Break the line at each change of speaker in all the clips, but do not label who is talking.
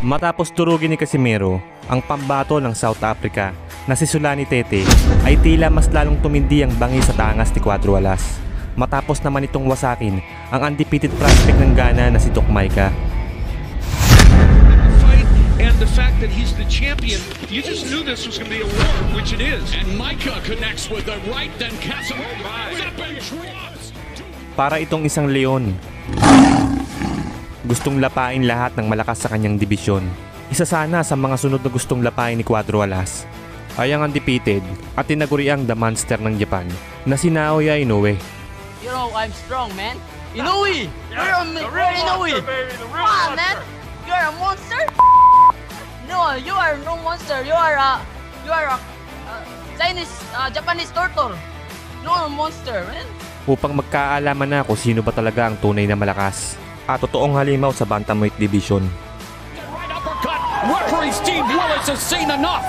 Matapos durugin ni Casimero ang pambato ng South Africa na si Sulani Tete, ay tila mas lalong tumindi ang bangi sa tangas ni Cuadro Alas. Matapos naman itong wasakin ang undefeated prospect ng Ghana na si Doc Maika.
And the fact that he's the champion, you just knew this was going to be a war, which it is.
And Maika connects with the right, then Casimero.
Para itong isang leon, gustong lapain lahat ng malakas sa kanyang dibisyon. Isa sana sa mga sunod na gustong lapain ni Cuadro Alas ay ang undefeated at tinaguriang The Monster ng Japan na si Naoya Inoue.
You know I'm strong, man. Inoue! You're Inoue! Come on, man! You're a monster? No, you are no monster. You are a Chinese, Japanese turtle. No monster, man.
Upang magkaalaman na kung sino ba talaga ang tunay na malakas at totoong halimaw sa Bantamweight Division.
Right uppercut. Referee Steve Willis has seen enough.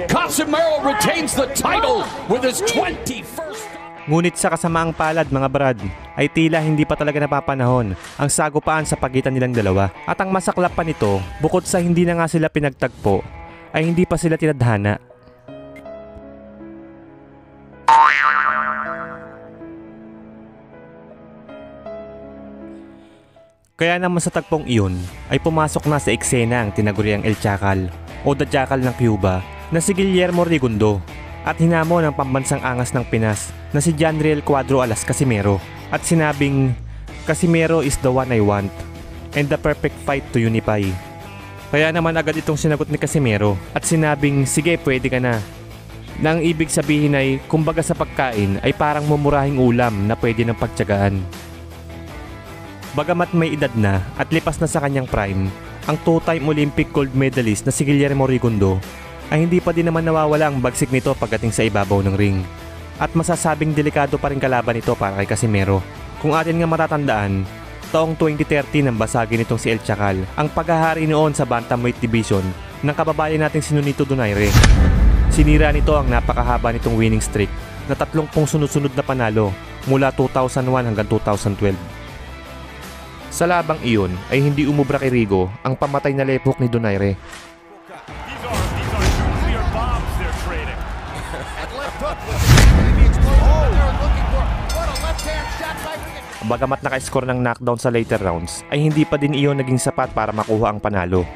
Casimero retains the title with his 21st.
Ngunit sa kasamaang palad mga brad, ay tila hindi pa talaga napapanahon ang sagupaan sa pagitan nilang dalawa. At ang masaklap pa nito, bukod sa hindi na nga sila pinagtagpo, ay hindi pa sila tinadhana. Kaya naman sa tagpong iyon, ay pumasok na sa eksena ang tinaguriang El Chacal o The Jackal ng Cuba na si Guillermo Rigundo. At hinamon ang pambansang angas ng Pinas na si Janriel Cuadro Alas Casimero at sinabing, Casimero is the one I want and the perfect fight to unify. Kaya naman agad itong sinagot ni Casimero at sinabing, sige pwede ka na. Na ang ibig sabihin ay kumbaga sa pagkain ay parang mumurahing ulam na pwede ng pagtiyagaan. Bagamat may edad na at lipas na sa kanyang prime, ang two-time Olympic gold medalist na si Guillermo Rigundo ay hindi pa din naman nawawala ang bagsik nito pagdating sa ibabaw ng ring. At masasabing delikado pa rin kalaban ito para kay Casimero. Kung atin nga matatandaan, taong 2013 nang basagin nitong si El Chacal ang paghahari noon sa Bantamweight Division ng kababayan nating si Nonito Donaire. Sinira nito ang napakahaba nitong winning streak na 30 sunod-sunod na panalo mula 2001 hanggang 2012. Sa labang iyon ay hindi umubra kay Rigo ang pamatay na lepok ni Donaire. Bagamat naka-score ng knockdown sa later rounds, ay hindi pa din iyon naging sapat para makuha ang panalo.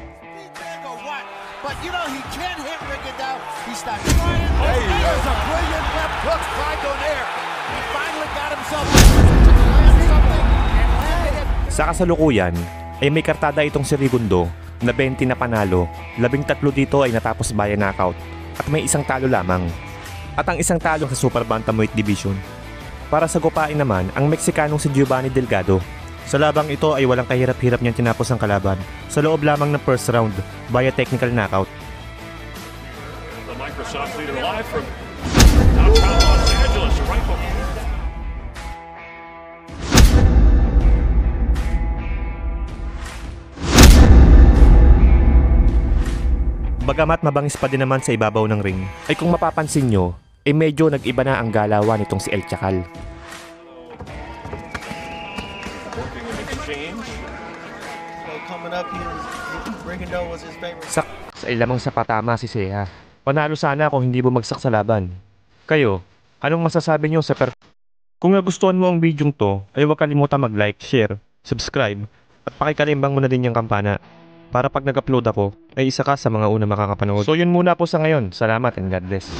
Sa kasalukuyan, ay may kartada itong si Rigundo na 20 na panalo, 13 dito ay natapos via knockout at may isang talo lamang. At ang isang talo sa Super Bantamweight Division. Para sa gupain naman, ang Meksikanong si Giovanni Delgado. Sa labang ito ay walang kahirap-hirap niyang tinapos ang kalaban sa loob lamang ng first round via technical knockout.
The Microsoft leader live from downtown Los Angeles, right before. Bagamat mabangis pa din naman sa ibabaw ng ring, ay kung mapapansin nyo, ay medyo nag-iba na ang galawan nitong si El Chacal. Sa ilamang sa patama si Seha. Panalo sana kung hindi bumagsak sa laban. Kayo, anong masasabi nyo sa Kung nagustuhan mo ang video to, ay huwag kalimutan mag-like, share, subscribe, at pakikalimbang mo na din yung kampana. Para pag nag-upload ako, ay isa ka sa mga una makakapanood. So yun muna po sa ngayon. Salamat and God bless.